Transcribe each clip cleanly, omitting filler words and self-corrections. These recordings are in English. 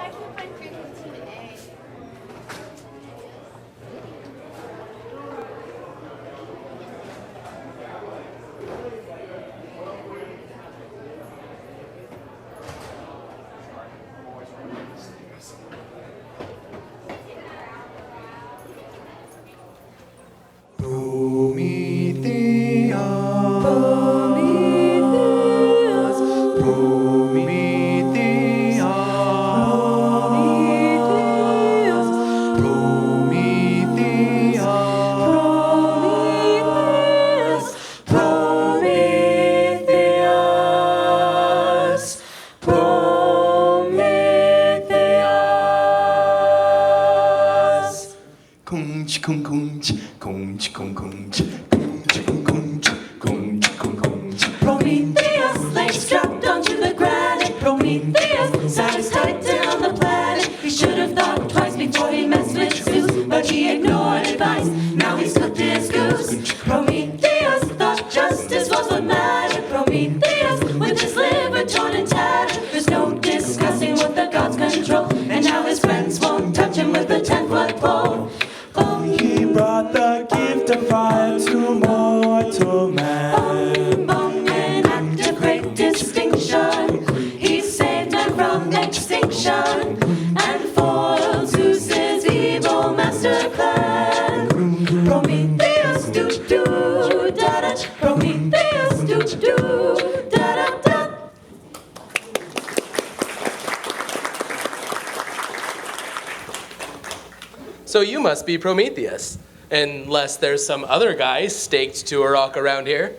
I can't find frequency A. Prometheus lay strapped onto the granite. Prometheus sat his titan on the planet. He should have thought twice before he messed with Zeus, but he ignored advice. Now he's cooked his goose. Prometheus thought justice was what mattered. Prometheus with his liver torn and tattered. There's no discussing what the gods control, and now his friends won't touch him with a 10-foot pole. He brought the gift of fire to mortal man. An act of great distinction. He saved man from extinction and foiled Zeus's evil master plan. Prometheus do da da. Prometheus do da da da. So you must be Prometheus, unless there's some other guy staked to a rock around here.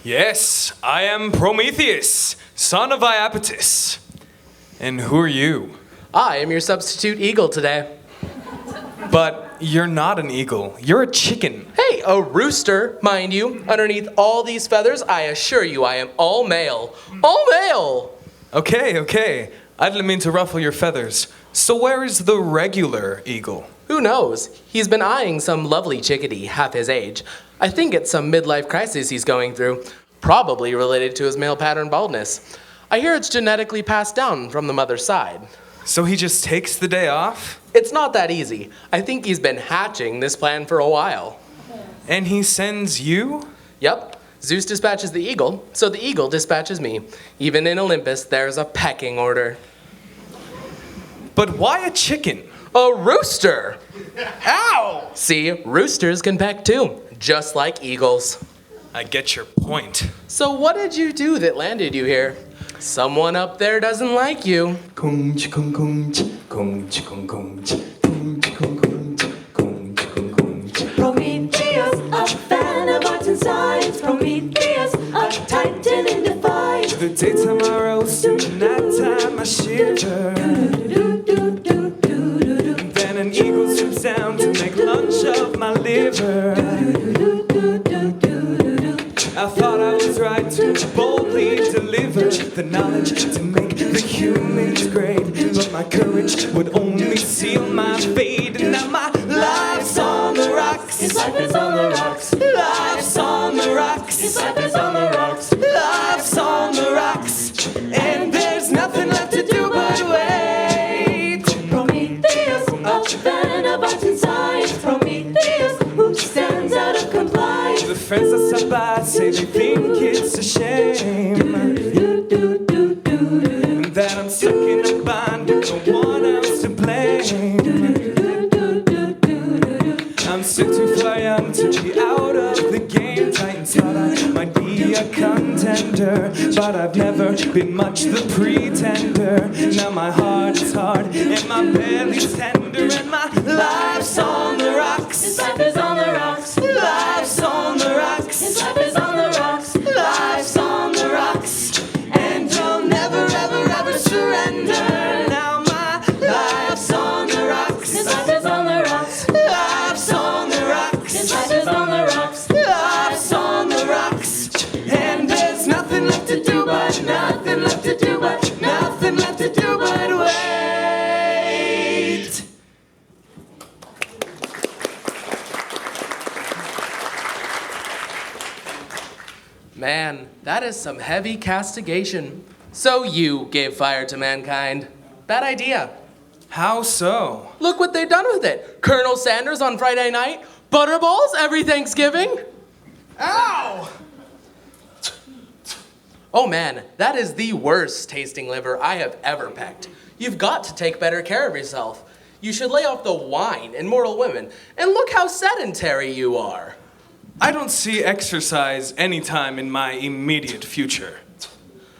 Yes, I am Prometheus, son of Iapetus. And who are you? I am your substitute eagle today. But you're not an eagle, you're a chicken. Hey, a rooster, mind you. Underneath all these feathers, I assure you I am all male. All male! Okay. I didn't mean to ruffle your feathers. So where is the regular eagle? Who knows? He's been eyeing some lovely chickadee, half his age. I think it's some midlife crisis he's going through, probably related to his male pattern baldness. I hear it's genetically passed down from the mother's side. So he just takes the day off? It's not that easy. I think he's been hatching this plan for a while. And he sends you? Yep. Zeus dispatches the eagle, so the eagle dispatches me. Even in Olympus, there's a pecking order. But why a chicken? A rooster! Ow! See, roosters can peck too, just like eagles. I get your point. So what did you do that landed you here? Someone up there doesn't like you. Prometheus, a fan of arts and science. Prometheus, a titan in defiance. The daytime I roast and the nighttime I shiver. Then an eagle swoops down to make lunch of my liver. I thought I was right to boldly deliver the knowledge to make the humans great. But my courage would only seal my fate. And now my life's on the rocks. His life is on the rocks. Life's on the rocks. His life is on the rocks. Life's on the rocks. And there's nothing left to do but wait. Prometheus, a fan of arts and science. Prometheus, who stands out of compliance. The friends that stop by say they think it's a shame that I'm stuck in a bind with no one else to blame. I'm still too far young to be out of the game. Titans thought I might be a contender, but I've never been much the pretender. Now my heart is hard and my belly's tender, and my life's on the rocks. His life is on the rocks. Life's on the rocks. His life is on the rocks. Life's on the rocks. And I'll never, ever, ever surrender. Now my life's on the rocks. His life is on the rocks. Life's on the rocks. His life is on the rocks. Life's on the rocks. And there's nothing left to do but, nothing left to do but, nothing left to do but wait. Man, that is some heavy castigation. So you gave fire to mankind. Bad idea. How so? Look what they've done with it. Colonel Sanders on Friday night, Butterballs every Thanksgiving. Ow! Oh man, that is the worst tasting liver I have ever pecked. You've got to take better care of yourself. You should lay off the wine and mortal women. And look how sedentary you are. I don't see exercise anytime in my immediate future.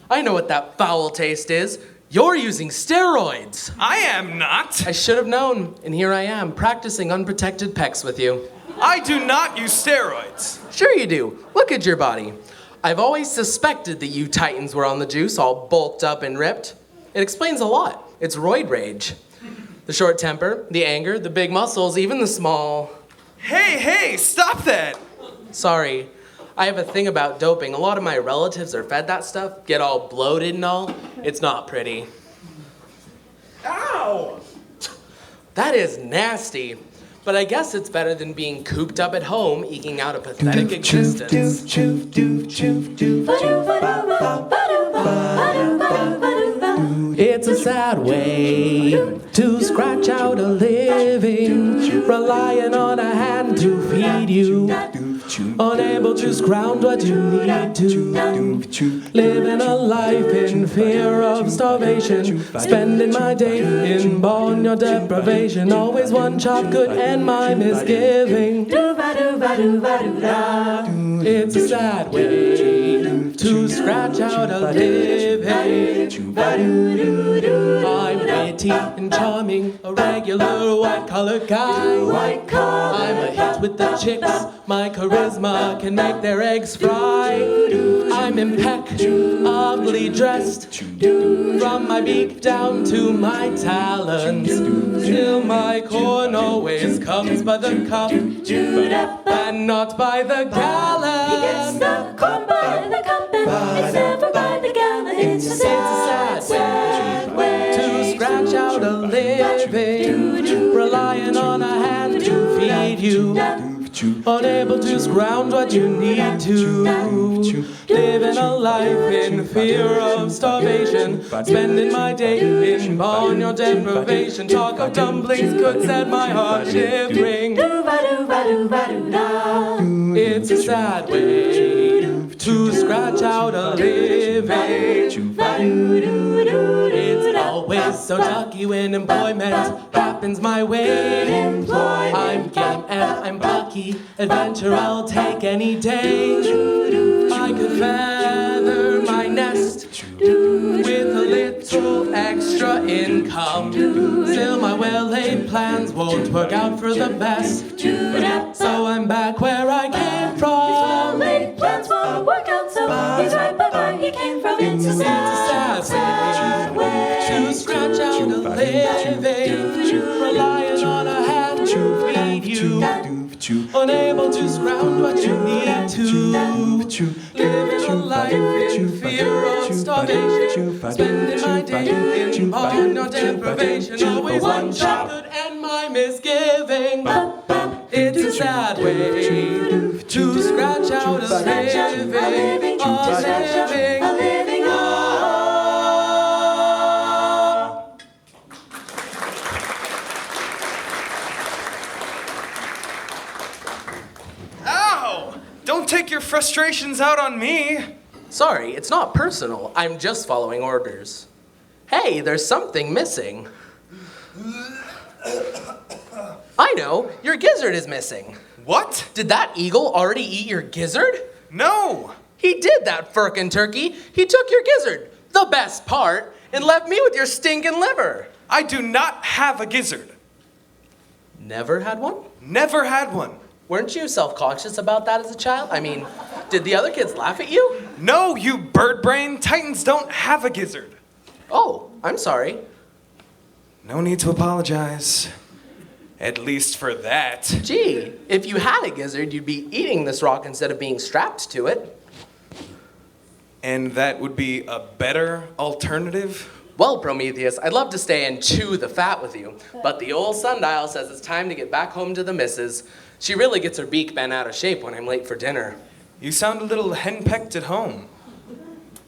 I know what that foul taste is. You're using steroids. I am not. I should have known, and here I am, practicing unprotected pecs with you. I do not use steroids. Sure you do. Look at your body. I've always suspected that you titans were on the juice, all bulked up and ripped. It explains a lot. It's roid rage. The short temper, the anger, the big muscles, even the small... Hey, stop that! Sorry, I have a thing about doping. A lot of my relatives are fed that stuff, get all bloated and all. It's not pretty. Ow! That is nasty. But I guess it's better than being cooped up at home, eking out a pathetic existence. It's a sad way to scratch out a living, relying on a hand to feed you, unable to scrounge what you need to, living a life in fear of starvation, spending my day in born deprivation, always one chop could end my misgiving. It's a sad way to scratch out a living. I'm witty and charming, a regular white-collar guy. I'm a hit with the chicks, my charisma can make their eggs fry. I'm impeccably dressed, from my beak down to my talons. Still my corn always comes by the cup, and not by the gallon. He gets the corn by the cup, and it's never by the gallon. It's a sad way to scratch out a living, relying on a hand to feed you, unable to scrounge what you need to, living a life in fear of starvation, spending my day in barnyard deprivation. Talk of dumplings could set my heart shivering. It's a sad way to scratch out a living. It's always so lucky when employment happens my way. I'm game and I'm plucky, adventure I'll take any day. I could feather my nest with a little extra income. Still my well-laid plans won't work out for the best, so I'm back where I came from. well-laid plans won't work out, so he's right back where he came from. It's a sad way to scratch out a living, relying on a hand to feed you, unable to scrounge what you need to, living a life in fear of starvation, spending my day in barnyard deprivation, always one shot could end my misgiving. It's a sad way to scratch out a living, a living. Ow! Don't take your frustrations out on me. Sorry, it's not personal. I'm just following orders. Hey, there's something missing. I know, your gizzard is missing. What? Did that eagle already eat your gizzard? No! He did that, firkin' turkey. He took your gizzard, the best part, and left me with your stinking liver. I do not have a gizzard. Never had one? Never had one. Weren't you self-conscious about that as a child? I mean, did the other kids laugh at you? No, you bird brain. Titans don't have a gizzard. Oh, I'm sorry. No need to apologize. At least for that. Gee, if you had a gizzard, you'd be eating this rock instead of being strapped to it. And that would be a better alternative? Well, Prometheus, I'd love to stay and chew the fat with you, but the old sundial says it's time to get back home to the missus. She really gets her beak bent out of shape when I'm late for dinner. You sound a little henpecked at home.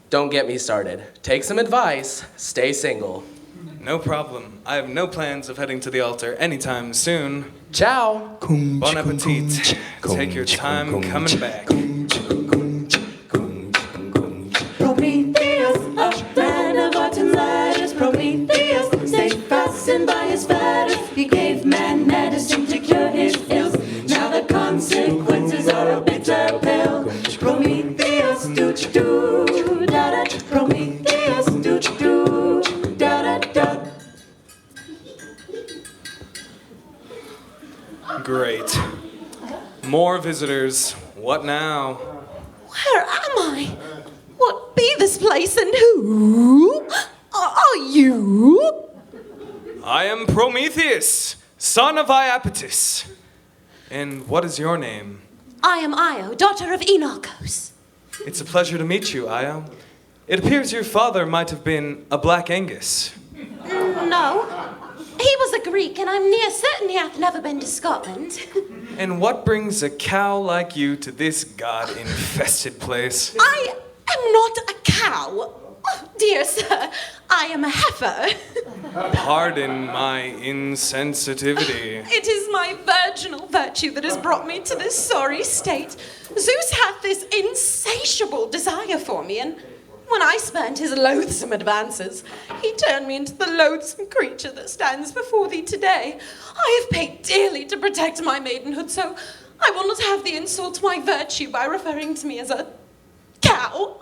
Don't get me started. Take some advice. Stay single. No problem. I have no plans of heading to the altar anytime soon. Ciao. Bon appetit. Take your time coming back. Prometheus, a man of art and letters. Prometheus, stayed fastened by his fetters. He gave man medicine to cure his ills. Now the consequences are a bitter pill. Prometheus, do da da. Prometheus, do da da. Great. More visitors. What now? Where am I? What be this place and who are you? I am Prometheus, son of Iapetus. And what is your name? I am Io, daughter of Enarchos. It's a pleasure to meet you, Io. It appears your father might have been a Black Angus. No, he was a Greek, and I'm near certain he hath never been to Scotland. And what brings a cow like you to this god-infested place? I am not a cow. Oh, dear sir, I am a heifer. Pardon my insensitivity. It is my virginal virtue that has brought me to this sorry state. Zeus hath this insatiable desire for me, and when I spurned his loathsome advances, he turned me into the loathsome creature that stands before thee today. I have paid dearly to protect my maidenhood, so I will not have thee insult my virtue by referring to me as a cow.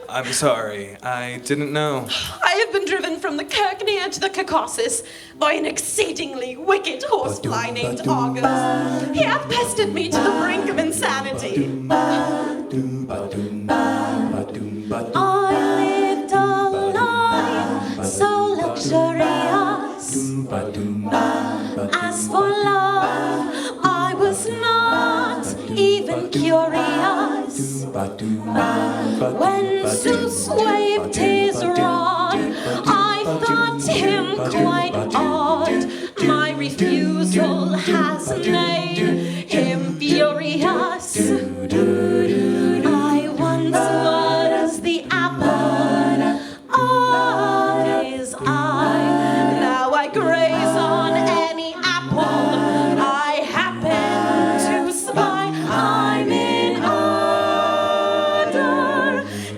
I'm sorry, I didn't know. I have been driven from the Kirknere to the Caucasus by an exceedingly wicked horsefly named Argus. He hath pestered me to the brink of insanity. I lived a life so luxurious. As for love, I was not even curious. When Zeus waved his rod, I thought him quite odd. My refusal has made him furious. I once was the apple of his eye. Now I graze on any apple I happen to spy. I'm in utter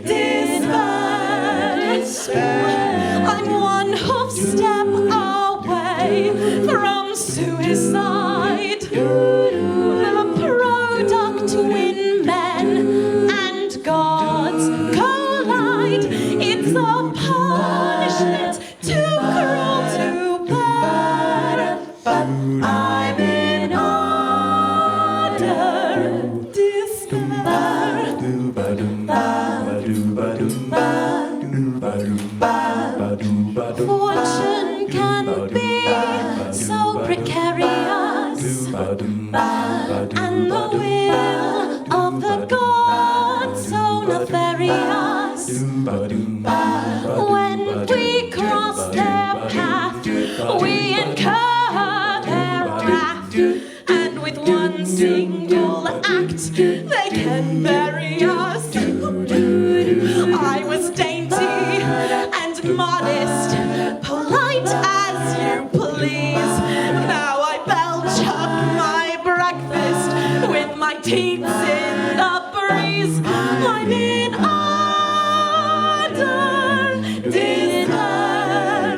despair. I'm one hoof step away from suicide. The product when men and gods collide. It's a punishment too cruel to bear. But I'm in utter despair. Fortune can be so precarious, and the will of the gods so nefarious. When we cross their path, we incur their wrath, and with one single act, they can bury us. I was dainty and modest, polite as you please. Now I belch up my breakfast with my teeth in the breeze. I'm in utter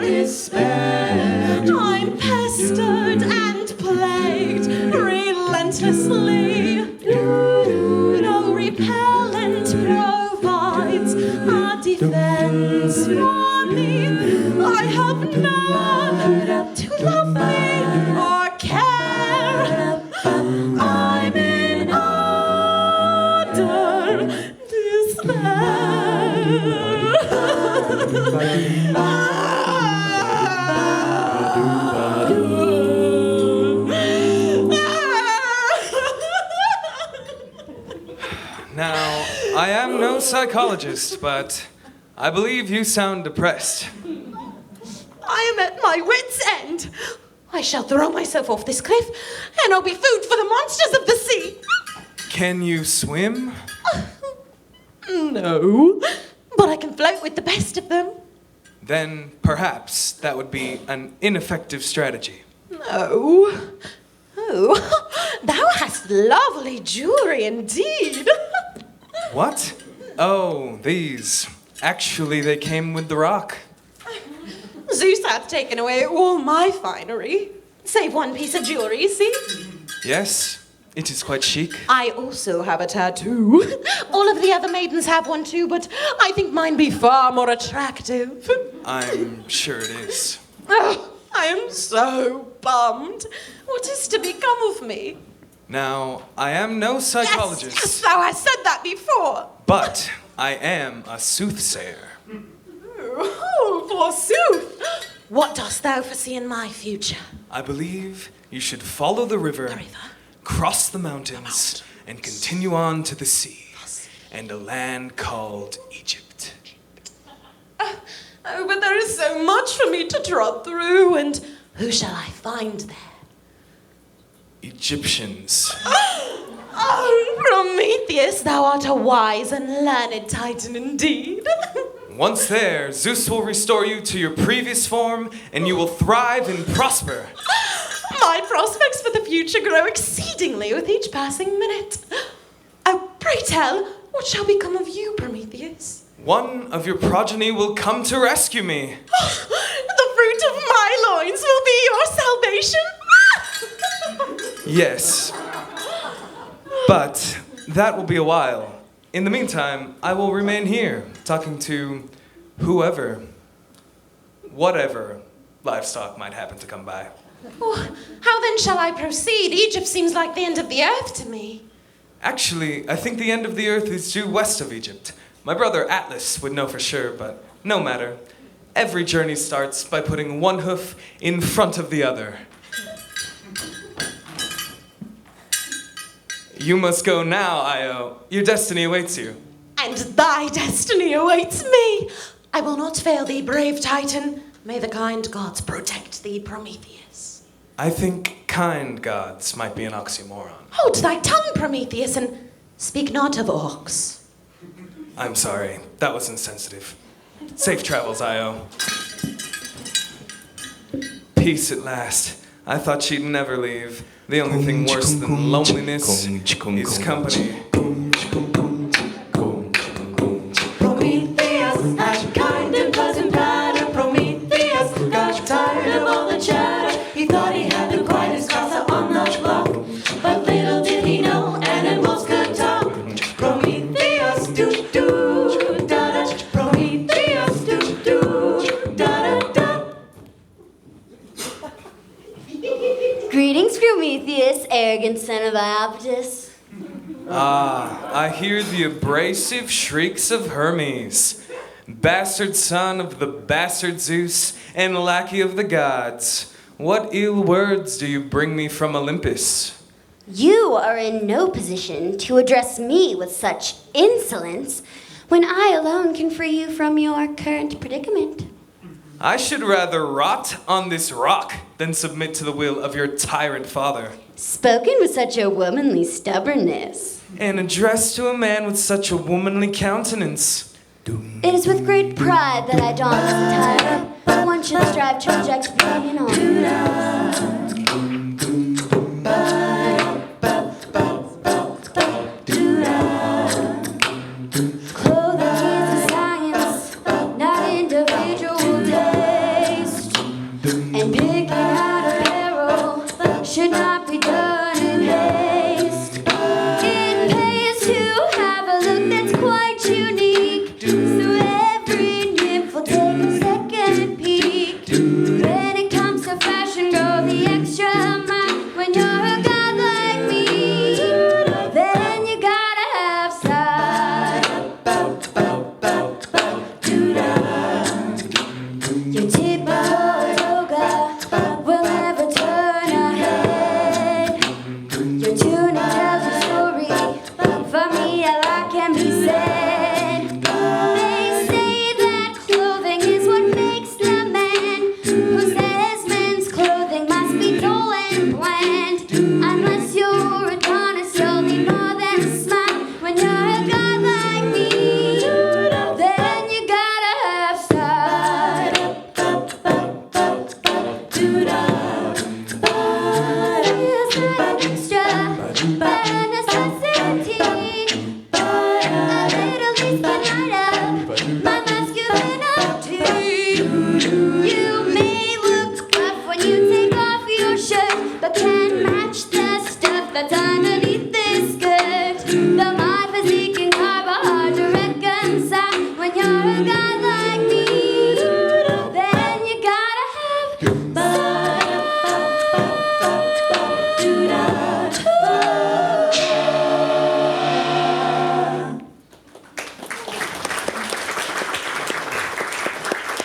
despair. I'm pestered and plagued relentlessly. No repellent provides a defense for me. I have none to love me or care. I'm in utter Now, I am no psychologist, but I believe you sound depressed. I am at my wit's end. I shall throw myself off this cliff, and I'll be food for the monsters of the sea. Can you swim? No, but I can float with the best of them. then perhaps that would be an ineffective strategy. Oh, thou hast lovely jewelry indeed. What? Oh, these. Actually, they came with the rock. Zeus hath taken away all my finery, save one piece of jewelry, see? Yes, it is quite chic. I also have a tattoo. All of the other maidens have one too, but I think mine be far more attractive. I'm sure it is. Oh, I am so bummed. What is to become of me? Now, I am no psychologist, Yes, thou hast said that before. but I am a soothsayer. Oh, forsooth. What dost thou foresee in my future? I believe you should follow the river, The river? cross the mountains, and continue on to the sea, and a land called Egypt. Oh, but there is so much for me to trot through, and who shall I find there? Egyptians. Oh, Prometheus, thou art a wise and learned Titan indeed. Once there, Zeus will restore you to your previous form, and you will thrive and prosper. My prospects for the future grow exceedingly with each passing minute. Oh, pray tell, what shall become of you, Prometheus? One of your progeny will come to rescue me. The fruit of my loins will be your salvation. Yes. But that will be a while. In the meantime, I will remain here, talking to whatever livestock might happen to come by. Oh, how then shall I proceed? Egypt seems like the end of the earth to me. Actually, I think the end of the earth is due west of Egypt. My brother Atlas would know for sure, but no matter. Every journey starts by putting one hoof in front of the other. You must go now, Io. Your destiny awaits you. And thy destiny awaits me. I will not fail thee, brave Titan. May the kind gods protect thee, Prometheus. I think kind gods might be an oxymoron. Hold thy tongue, Prometheus, and speak not of orcs. I'm sorry, that was insensitive. Safe travels, Io. Peace at last. I thought she'd never leave. The only thing worse than loneliness is company. Prometheus had kind and pleasant patter. Prometheus got tired of all the chatter. He thought he had the quietest casa on the block, but little did he know animals could talk. Prometheus do da da. Prometheus do da da. Greetings, Prometheus, arrogant son of Iapetus. Ah, I hear the abrasive shrieks of Hermes, bastard son of the bastard Zeus and lackey of the gods. What ill words do you bring me from Olympus? You are in no position to address me with such insolence when I alone can free you from your current predicament. I should rather rot on this rock than submit to the will of your tyrant father. Spoken with such a womanly stubbornness. And addressed to a man with such a womanly countenance. It is with great pride that I don this attire, but one should strive to reject beauty and honor. Clothing is a science, not individual taste, and picking out apparel should not be done in haste. It pays to have a look that's quite unique, so every nymph will take a second peek. When it comes to fashion, girl, the you're a guy like me, then you gotta have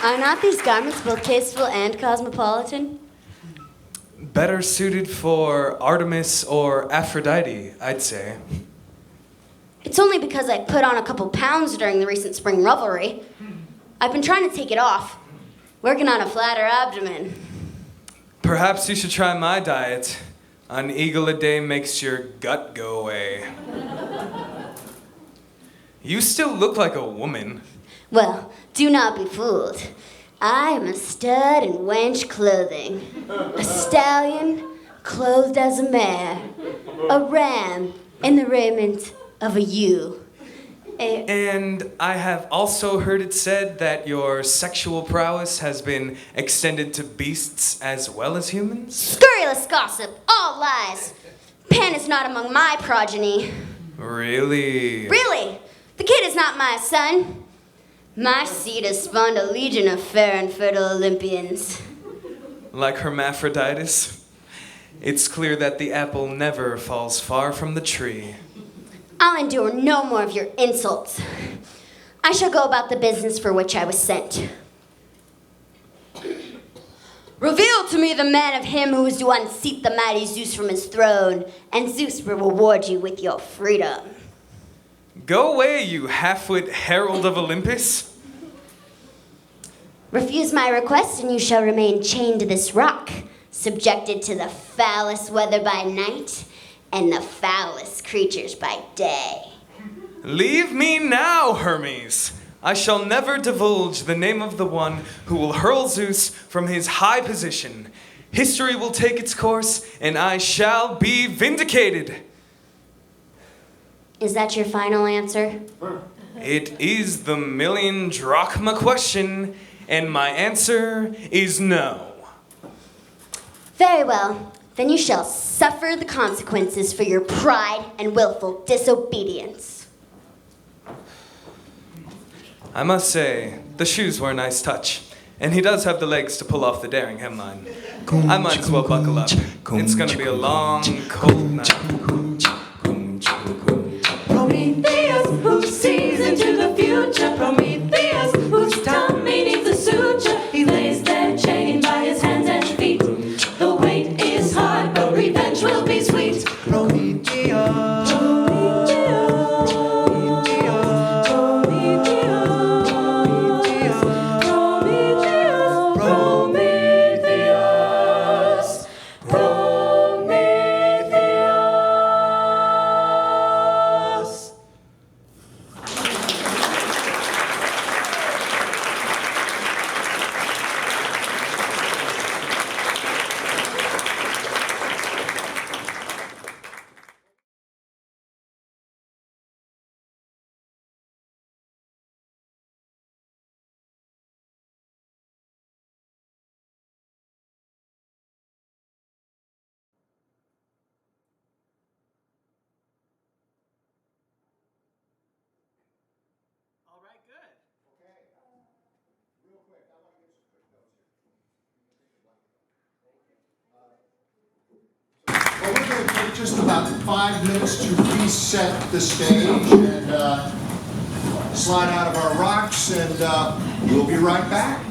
Are not these garments both tasteful and cosmopolitan? Better suited for Artemis or Aphrodite, I'd say. It's only because I put on a couple pounds during the recent spring revelry. I've been trying to take it off, working on a flatter abdomen. Perhaps you should try my diet. An eagle a day makes your gut go away. You still look like a woman. Well, do not be fooled. I am a stud in wench clothing, a stallion clothed as a mare, a ram in the raiment of a ewe. And I have also heard it said that your sexual prowess has been extended to beasts as well as humans? Scurrilous gossip, all lies. Pan is not among my progeny. Really? Really? The kid is not my son. My seed has spawned a legion of fair and fertile Olympians. Like hermaphroditus? It's clear that the apple never falls far from the tree. I'll endure no more of your insults. I shall go about the business for which I was sent. Reveal to me the man of him who is to unseat the mighty Zeus from his throne, and Zeus will reward you with your freedom. Go away, you half-wit herald of Olympus. Refuse my request, and you shall remain chained to this rock, subjected to the foulest weather by night and the foulest creatures by day. Leave me now, Hermes. I shall never divulge the name of the one who will hurl Zeus from his high position. History will take its course, and I shall be vindicated. Is that your final answer? It is the million drachma question, and my answer is no. Very well. Then you shall suffer the consequences for your pride and willful disobedience. I must say, the shoes were a nice touch, and he does have the legs to pull off the daring hemline. I might as well buckle up. It's gonna be a long, cold night. Prometheus, who sees into the future. Prometheus, whose tummy needs a suture. He lays there chained by his hands and feet. The weight is hard, but revenge will be sweet. Prometheus. Well, we're going to take just about 5 minutes to reset the stage and slide out of our rocks, and we'll be right back.